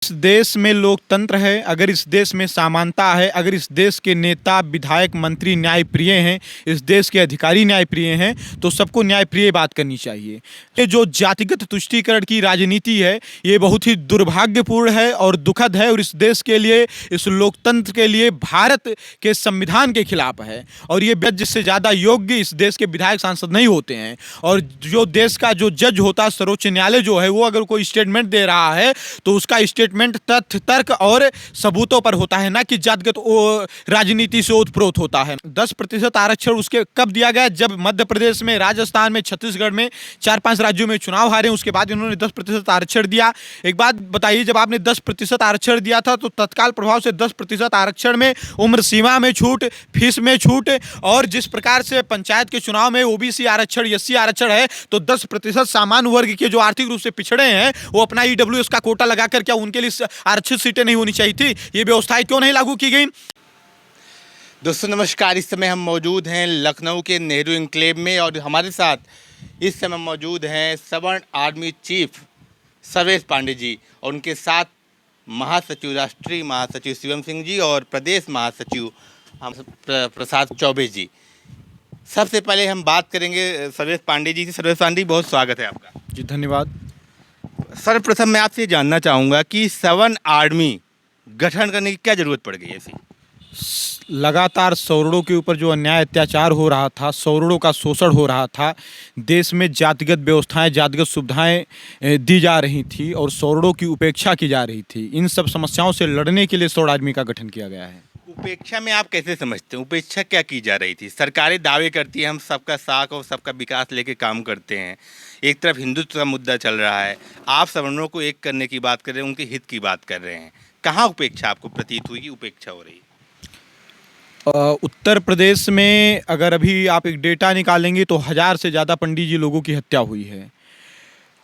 इस देश में लोकतंत्र है, अगर इस देश में समानता है, अगर इस देश के नेता, विधायक, मंत्री न्यायप्रिय हैं, इस देश के अधिकारी न्यायप्रिय हैं, तो सबको न्यायप्रिय बात करनी चाहिए। ये जो जातिगत तुष्टीकरण की राजनीति है, ये बहुत ही दुर्भाग्यपूर्ण है और दुखद है और इस देश के लिए, इस लोकतंत्र के लिए, भारत के संविधान के खिलाफ है। और ये जिससे ज़्यादा योग्य इस देश के विधायक सांसद नहीं होते हैं। और जो देश का जो जज होता है, सर्वोच्च न्यायालय जो है, वो अगर कोई स्टेटमेंट दे रहा है तो उसका स्टेटमेंट तथ्य, तर्क और सबूतों पर होता है, ना कि जातिगत राजनीति से ओतप्रोत होता है। 10% आरक्षण उसके कब दिया गया? जब मध्य प्रदेश में, राजस्थान में, छत्तीसगढ़ में, 4-5 राज्यों में चुनाव हारे, उसके बाद इन्होंने 10% आरक्षण दिया। एक बात बताइए, जब आपने 10% आरक्षण दिया था तो तत्काल प्रभाव से 10% आरक्षण में उम्र सीमा में छूट, फीस में छूट, और जिस प्रकार से पंचायत के चुनाव में ओबीसी आरक्षण, एससी आरक्षण है, तो 10% सामान्य वर्ग के जो आर्थिक रूप से पिछड़े हैं वो अपना ईडब्ल्यूएस का कोटा लगाकर क्या उनके लिए आरक्षित सीटें नहीं होनी चाहिए थी? ये व्यवस्थाएं क्यों नहीं लागू की गई? दोस्तों नमस्कार। इस समय हम मौजूद हैं लखनऊ के नेहरू एन्क्लेव में और हमारे साथ इस समय मौजूद हैं सवर्ण आर्मी चीफ सर्वेश पांडे जी और उनके साथ महासचिव, राष्ट्रीय महासचिव शिवम सिंह जी और प्रदेश महासचिव हम प्रसाद चौबे जी। सबसे पहले हम बात करेंगे सर्वेश पांडे जी से। सर्वेश पांडे जी, बहुत स्वागत है आपका। जी धन्यवाद। सर्वप्रथम मैं आपसे जानना चाहूँगा कि सवर्ण आर्मी गठन करने की क्या ज़रूरत पड़ गई ऐसी? लगातार सवर्णों के ऊपर जो अन्याय अत्याचार हो रहा था, सवर्णों का शोषण हो रहा था, देश में जातिगत व्यवस्थाएं, जातिगत सुविधाएं दी जा रही थी और सवर्णों की उपेक्षा की जा रही थी। इन सब समस्याओं से लड़ने के लिए सवर्ण आर्मी का गठन किया गया है। उपेक्षा में आप कैसे समझते हैं? उपेक्षा क्या की जा रही थी? सरकारें दावे करती हैं हम सबका साथ और सबका विकास लेके काम करते हैं, एक तरफ हिंदुत्व का मुद्दा चल रहा है, आप सवर्णों को एक करने की बात कर रहे हैं, उनके हित की बात कर रहे हैं। कहाँ उपेक्षा आपको प्रतीत हुई कि उपेक्षा हो रही है? उत्तर प्रदेश में अगर अभी आप एक डेटा निकालेंगे तो 1000 से ज़्यादा पंडित जी लोगों की हत्या हुई है।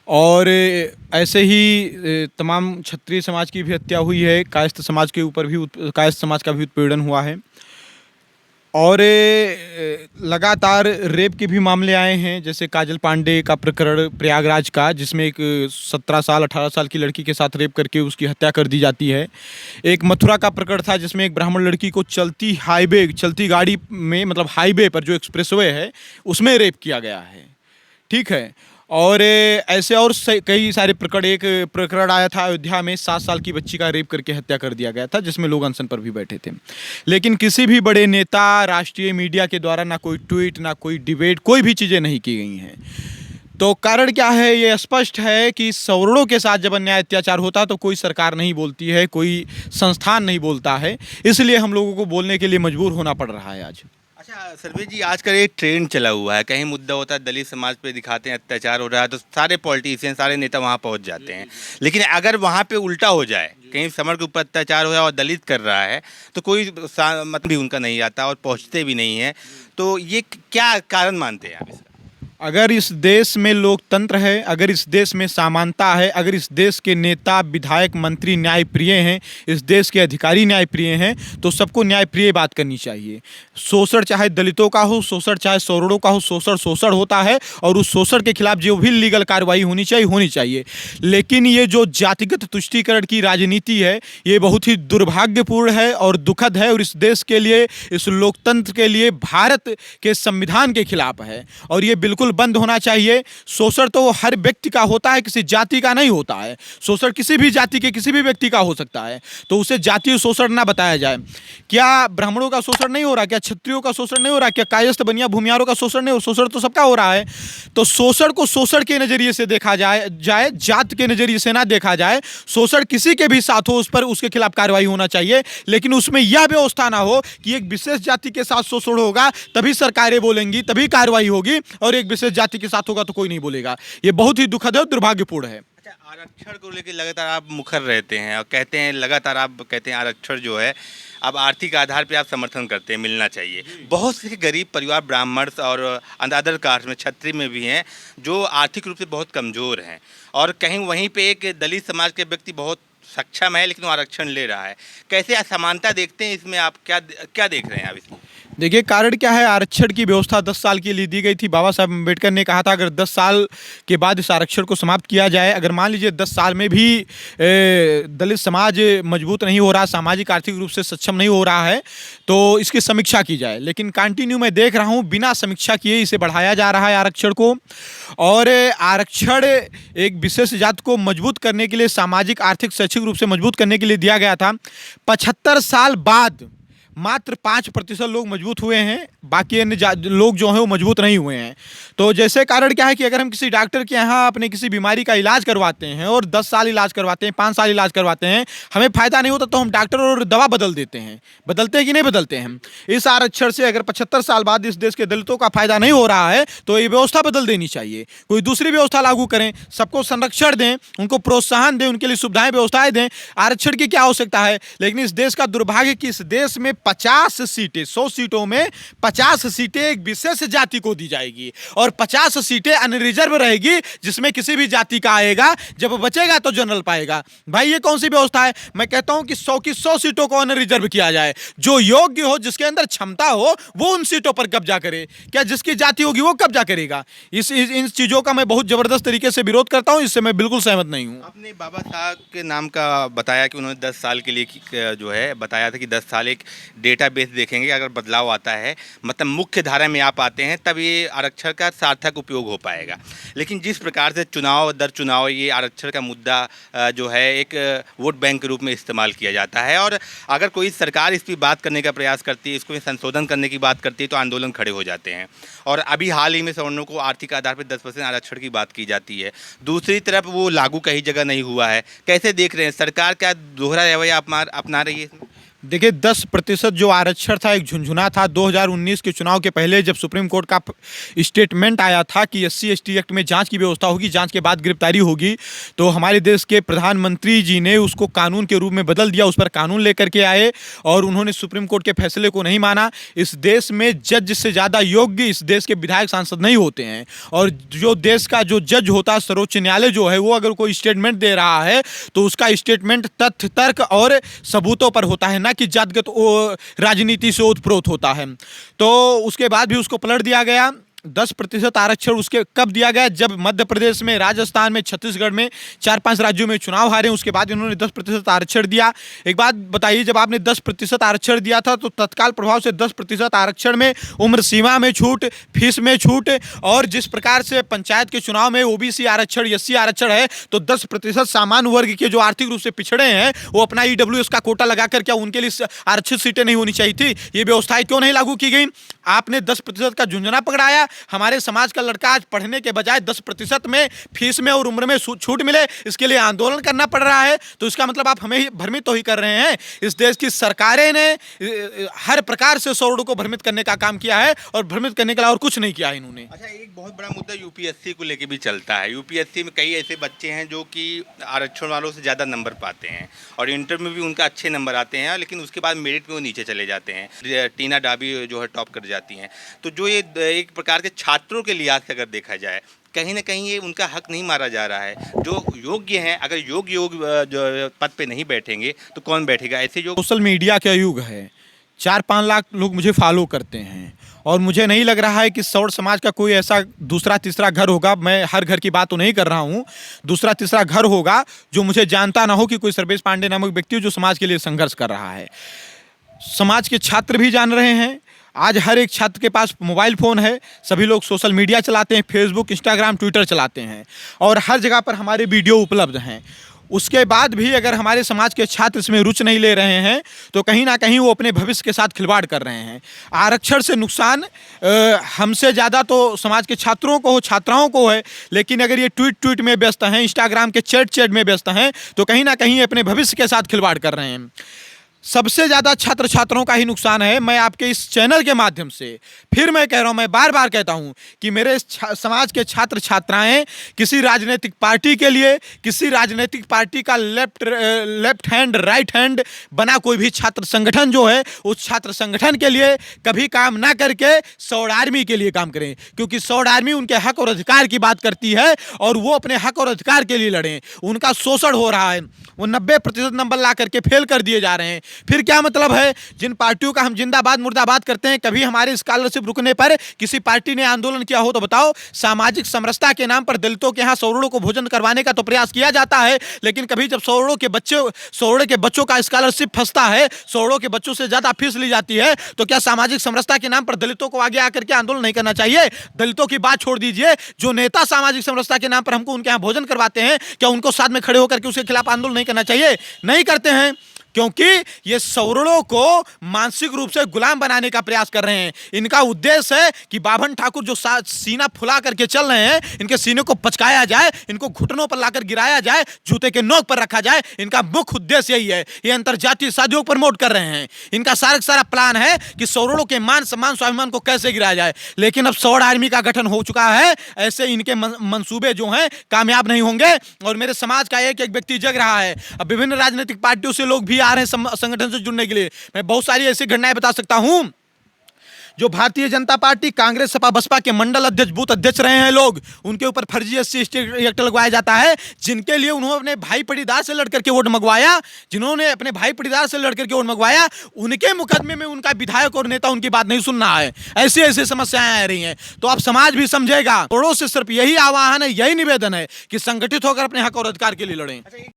और ऐसे ही तमाम क्षत्रिय समाज की भी हत्या हुई है, कायस्थ समाज के ऊपर भी कायस्थ समाज का भी उत्पीड़न हुआ है। और लगातार रेप के भी मामले आए हैं, जैसे काजल पांडे का प्रकरण प्रयागराज का, जिसमें एक 17 साल 18 साल की लड़की के साथ रेप करके उसकी हत्या कर दी जाती है। एक मथुरा का प्रकरण था जिसमें एक ब्राह्मण लड़की को चलती गाड़ी में, मतलब हाईवे पर जो एक्सप्रेसवे है उसमें रेप किया गया है। ठीक है। और ऐसे और कई सारे प्रकरण, एक प्रकरण आया था अयोध्या में, 7 साल की बच्ची का रेप करके हत्या कर दिया गया था, जिसमें लोग अनशन पर भी बैठे थे। लेकिन किसी भी बड़े नेता, राष्ट्रीय मीडिया के द्वारा ना कोई ट्वीट, ना कोई डिबेट, कोई भी चीज़ें नहीं की गई हैं। तो कारण क्या है? ये स्पष्ट है कि सवर्णों के साथ जब अन्याय अत्याचार होता है तो कोई सरकार नहीं बोलती है, कोई संस्थान नहीं बोलता है, इसलिए हम लोगों को बोलने के लिए मजबूर होना पड़ रहा है आज। अच्छा सर्वेश जी, आजकल एक ट्रेंड चला हुआ है, कहीं मुद्दा होता है दलित समाज पे दिखाते हैं अत्याचार हो रहा है तो सारे पॉलिटिशियन, सारे नेता वहाँ पहुँच जाते हैं। लेकिन अगर वहाँ पे उल्टा हो जाए, कहीं समर के ऊपर अत्याचार हो जाए और दलित कर रहा है तो कोई मतलब भी उनका नहीं आता और पहुँचते भी नहीं है, तो ये क्या कारण मानते हैं आप इसका? अगर इस देश में लोकतंत्र है, अगर इस देश में समानता है, अगर इस देश के नेता, विधायक, मंत्री न्यायप्रिय हैं, इस देश के अधिकारी न्यायप्रिय हैं, तो सबको न्यायप्रिय बात करनी चाहिए। शोषण चाहे दलितों का हो, शोषण चाहे सवर्णों का हो, शोषण शोषण होता है और उस शोषण के खिलाफ जो भी लीगल कार्रवाई होनी चाहिए। लेकिन ये जो जातिगत तुष्टीकरण की राजनीति है, ये बहुत ही दुर्भाग्यपूर्ण है और दुखद है और इस देश के लिए, इस लोकतंत्र के लिए, भारत के संविधान के खिलाफ है और ये बिल्कुल बंद होना चाहिए। शोषण तो हर व्यक्ति का होता है, किसी जाति का नहीं होता है। शोषण किसी भी जाति के किसी भी व्यक्ति का हो सकता है, तो उसे जातीय शोषण ना बताया जाए। क्या ब्राह्मणों का शोषण नहीं हो रहा? क्या क्षत्रियों का शोषण नहीं हो रहा? क्या कायस्थ बनिया भूमिहारों का शोषण नहीं हो? शोषण तो सबका हो रहा है। तो शोषण को शोषण के नजरिए से देखा जाए, जात के नजरिए से ना देखा जाए। शोषण किसी के भी साथ हो, उस पर उसके खिलाफ कार्रवाई होना चाहिए, लेकिन उसमें यह व्यवस्था ना हो कि एक विशेष जाति के साथ शोषण होगा तभी सरकारें बोलेंगी, तभी कार्रवाई होगी, और एक विशेष जाति के साथ होगा तो कोई नहीं बोलेगा। ये बहुत ही दुखद है और दुर्भाग्यपूर्ण है। अच्छा, आरक्षण को लेकर लगातार आप मुखर रहते हैं और कहते हैं, लगातार आप कहते हैं आरक्षण जो है अब आर्थिक आधार पे आप समर्थन करते हैं, मिलना चाहिए। बहुत से गरीब परिवार, ब्राह्मण और अदर कास्ट में, क्षत्रिय में भी हैं जो आर्थिक रूप से बहुत कमज़ोर हैं, और कहीं वहीं पे एक दलित समाज के व्यक्ति बहुत सक्षम है लेकिन वो आरक्षण ले रहा है। कैसे असमानता देखते हैं इसमें? आप क्या क्या देख रहे हैं आप इसमें? देखिए कारण क्या है, आरक्षण की व्यवस्था 10 साल के लिए दी गई थी। बाबा साहब अम्बेडकर ने कहा था अगर 10 साल के बाद इस आरक्षण को समाप्त किया जाए, अगर मान लीजिए 10 साल में भी दलित समाज मजबूत नहीं हो रहा, सामाजिक आर्थिक रूप से सक्षम नहीं हो रहा है, तो इसकी समीक्षा की जाए। लेकिन कंटिन्यू मैं देख रहा हूँ बिना समीक्षा किए इसे बढ़ाया जा रहा है आरक्षण को। और आरक्षण एक विशेष जाति को मजबूत करने के लिए, सामाजिक आर्थिक शैक्षिक रूप से मजबूत करने के लिए दिया गया था। 75 साल बाद मात्र 5% लोग मजबूत हुए हैं, बाकी अन्य लोग जो हैं वो मजबूत नहीं हुए हैं। तो जैसे कारण क्या है कि अगर हम किसी डॉक्टर के यहाँ अपने किसी बीमारी का इलाज करवाते हैं और 10 साल इलाज करवाते हैं, 5 साल इलाज करवाते हैं, हमें फायदा नहीं होता तो हम डॉक्टर और दवा बदल देते हैं। बदलते हैं कि नहीं बदलते हैं? इस आरक्षण से अगर 75 साल बाद इस देश के दलितों का फायदा नहीं हो रहा है तो ये व्यवस्था बदल देनी चाहिए, कोई दूसरी व्यवस्था लागू करें, सबको संरक्षण दें, उनको प्रोत्साहन दें, उनके लिए सुविधाएं व्यवस्थाएं दें। आरक्षण की क्या आवश्यकता है? लेकिन इस देश का दुर्भाग्य कि इस देश में 50 सीटें, 100 सीटों में 50 सीटें एक विशेष जाति को दी जाएगी और 50 सीटें अनरिजर्व रहेगी, जिसमें किसी भी जाति का आएगा, जब बचेगा तो जनरल पाएगा। भाई ये कौन सी व्यवस्था है? मैं कहता हूं कि 100 की 100 सीटों को अनरिजर्व किया जाए, जो योग्य हो, जिसके अंदर क्षमता हो, वो उन सीटों पर कब्जा करे। क्या जिसकी जाति होगी वो कब्जा करेगा? इन चीजों का मैं बहुत जबरदस्त तरीके से विरोध करता हूं, इससे मैं बिल्कुल सहमत नहीं हूं। आपने बाबा साहब के नाम का बताया कि उन्होंने 10 साल के लिए जो है बताया था कि 10 साल एक डेटाबेस देखेंगे, अगर बदलाव आता है, मतलब मुख्य धारा में आप आते हैं, तब ये आरक्षण का सार्थक उपयोग हो पाएगा। लेकिन जिस प्रकार से चुनाव दर चुनाव ये आरक्षण का मुद्दा जो है एक वोट बैंक के रूप में इस्तेमाल किया जाता है, और अगर कोई सरकार इस पर बात करने का प्रयास करती है, इसको संशोधन करने की बात करती है, तो आंदोलन खड़े हो जाते हैं। और अभी हाल ही में सवर्णों को आर्थिक आधार पर 10% आरक्षण की बात की जाती है। दूसरी तरफ वो लागू कहीं जगह नहीं हुआ है। कैसे देख रहे हैं, सरकार क्या दोहरा रवैया अपना रही है? देखिए 10% जो आरक्षण था एक झुंझुना था। 2019 के चुनाव के पहले जब सुप्रीम कोर्ट का स्टेटमेंट आया था कि SC/ST एक्ट में जांच की व्यवस्था होगी, जांच के बाद गिरफ्तारी होगी, तो हमारे देश के प्रधानमंत्री जी ने उसको कानून के रूप में बदल दिया, उस पर कानून लेकर के आए और उन्होंने सुप्रीम कोर्ट के फैसले को नहीं माना। इस देश में जज से ज़्यादा योग्य इस देश के विधायक सांसद नहीं होते हैं, और जो देश का जो जज होता है, सर्वोच्च न्यायालय जो है, वो अगर कोई स्टेटमेंट दे रहा है तो उसका स्टेटमेंट तथ्य, तर्क और सबूतों पर होता है, ना कि जातगत राजनीति से ओतप्रोत होता है। तो उसके बाद भी उसको पलट दिया गया। 10% आरक्षण उसके कब दिया गया? जब मध्य प्रदेश में, राजस्थान में, छत्तीसगढ़ में 4-5 राज्यों में चुनाव हारे, उसके बाद इन्होंने 10% आरक्षण दिया। एक बात बताइए, जब आपने 10% आरक्षण दिया था तो तत्काल प्रभाव से 10% आरक्षण में उम्र सीमा में छूट, फीस में छूट, और जिस प्रकार से पंचायत के चुनाव में OBC आरक्षण, SC आरक्षण है, तो 10% सामान्य वर्ग के जो आर्थिक रूप से पिछड़े हैं वो अपना EWS का कोटा लगाकर क्या उनके लिए आरक्षित सीटें नहीं होनी चाहिए थी? ये व्यवस्थाएं क्यों नहीं लागू की गई? आपने 10% का झुंझुना पकड़ाया। हमारे समाज का लड़का आज पढ़ने के बजाय 10% में फीस में और उम्र में छूट मिले, इसके लिए आंदोलन करना पड़ रहा है। तो इसका मतलब आप हमें भ्रमित तो ही कर रहे हैं। इस देश की सरकारें ने हर प्रकार से सौरों को भ्रमित करने का काम किया है, और भ्रमित करने के लिए और कुछ नहीं किया है इन्होंने। अच्छा, एक बहुत बड़ा मुद्दा UPSC को लेके भी चलता है। UPSC में कई ऐसे बच्चे हैं जो कि आरक्षण वालों से ज़्यादा नंबर पाते हैं, और इंटर में भी उनका अच्छे नंबर आते हैं, लेकिन उसके बाद मेरिट में वो नीचे चले जाते हैं। टीना डाबी जो है टॉप कर जाती हैं। तो जो ये एक प्रकार के छात्रों के लिहाज से अगर देखा जाए, कहीं ना कहीं ये उनका हक नहीं मारा जा रहा है। जो योग्य हैं, अगर योग्य जो पद पे नहीं बैठेंगे तो कौन बैठेगा? ऐसे जो सोशल मीडिया का युग है, 4-5 लाख लोग मुझे फॉलो करते हैं, और मुझे नहीं लग रहा है कि सौर समाज का कोई ऐसा दूसरा तीसरा घर होगा, मैं हर घर की बात तो नहीं कर रहा हूँ, दूसरा तीसरा घर होगा जो मुझे जानता ना हो कि कोई सर्वेश पांडे नामक व्यक्ति जो समाज के लिए संघर्ष कर रहा है। समाज के छात्र भी जान रहे हैं। आज हर एक छात्र के पास मोबाइल फ़ोन है, सभी लोग सोशल मीडिया चलाते हैं, फेसबुक, इंस्टाग्राम, ट्विटर चलाते हैं, और हर जगह पर हमारे वीडियो उपलब्ध हैं। उसके बाद भी अगर हमारे समाज के छात्र इसमें रुचि नहीं ले रहे हैं तो कहीं ना कहीं वो अपने भविष्य के साथ खिलवाड़ कर रहे हैं। आरक्षण से नुकसान हमसे ज़्यादा तो समाज के छात्रों को हो, छात्राओं को है, लेकिन अगर ये ट्वीट में व्यस्त हैं, इंस्टाग्राम के चैट में व्यस्त हैं, तो कहीं ना कहीं अपने भविष्य के साथ खिलवाड़ कर रहे हैं। सबसे ज़्यादा छात्र छात्राओं का ही नुकसान है। मैं आपके इस चैनल के माध्यम से फिर मैं कह रहा हूँ, मैं बार बार कहता हूँ कि मेरे समाज के छात्र छात्राएं किसी राजनीतिक पार्टी के लिए, किसी राजनीतिक पार्टी का लेफ्ट हैंड राइट हैंड बना कोई भी छात्र संगठन जो है, उस छात्र संगठन के लिए कभी काम ना करके सौर आर्मी के लिए काम करें, क्योंकि सौर आर्मी उनके हक और अधिकार की बात करती है और वो अपने हक और अधिकार के लिए लड़ें। उनका शोषण हो रहा है, वो 90% नंबर ला करके फेल कर दिए जा रहे हैं। फिर क्या मतलब है? जिन पार्टियों का हम जिंदाबाद मुर्दाबाद करते हैं, कभी हमारे स्कॉलरशिप रुकने पर किसी पार्टी ने आंदोलन किया हो तो बताओ? सामाजिक समरसता के नाम पर दलितों के यहाँ सौरों को भोजन करवाने का तो प्रयास किया जाता है, लेकिन कभी जब सौरों के बच्चों का स्कॉलरशिप फंसता है, सौरों के बच्चों से ज्यादा फीस ली जाती है, तो क्या सामाजिक समरसता के नाम पर दलितों को आगे आकर के आंदोलन नहीं करना चाहिए? दलितों की बात छोड़ दीजिए, जो नेता सामाजिक समरसता के नाम पर हमको उनके यहाँ भोजन करवाते हैं, क्या उनको साथ में खड़े होकर के उसके खिलाफ आंदोलन नहीं करना चाहिए? नहीं करते हैं, क्योंकि ये सवर्णों को मानसिक रूप से गुलाम बनाने का प्रयास कर रहे हैं। इनका उद्देश्य है कि बाभन ठाकुर जो सीना फुला करके चल रहे हैं, इनके सीने को पचकाया जाए, इनको घुटनों पर लाकर गिराया जाए, जूते के नोक पर रखा जाए। इनका मुख्य उद्देश्य यही है। ये अंतरजातीय शादियों को प्रमोट कर रहे हैं। इनका सारा प्लान है कि सवर्णों के मान सम्मान स्वाभिमान को कैसे गिराया जाए। लेकिन अब सवर्ण आर्मी का गठन हो चुका है, ऐसे इनके मंसूबे जो हैं कामयाब नहीं होंगे। और मेरे समाज का एक व्यक्ति जग रहा है। अब विभिन्न राजनीतिक पार्टियों से लोग भी आ रहे हैं संगठन से जुड़ने के लिए। मैं बहुत सारी ऐसी घटनाएं बता सकता हूं। जो भारतीय जनता पार्टी, कांग्रेस, सपा, बसपा के मंडल अध्यक्ष, बूथ अध्यक्ष रहे हैं लोग, उनके ऊपर फर्जी SC ST एक्ट लगवाया जाता है, जिनके लिए उन्होंने अपने भाई पटीदार से लड़कर के वोट मंगवाया, जिन्होंने अपने भाई पटीदार से लड़कर के वोट मंगवाया, उनके मुकदमे में उनका विधायक और नेता उनकी बात नहीं सुन रहा है। ऐसी ऐसी समस्याएं आ रही हैं। तो अब समाज भी समझेगा। थोड़ों से सिर्फ यही आह्वान है, यही निवेदन है कि संगठित होकर अपने हक और अधिकार के लिए लड़ें।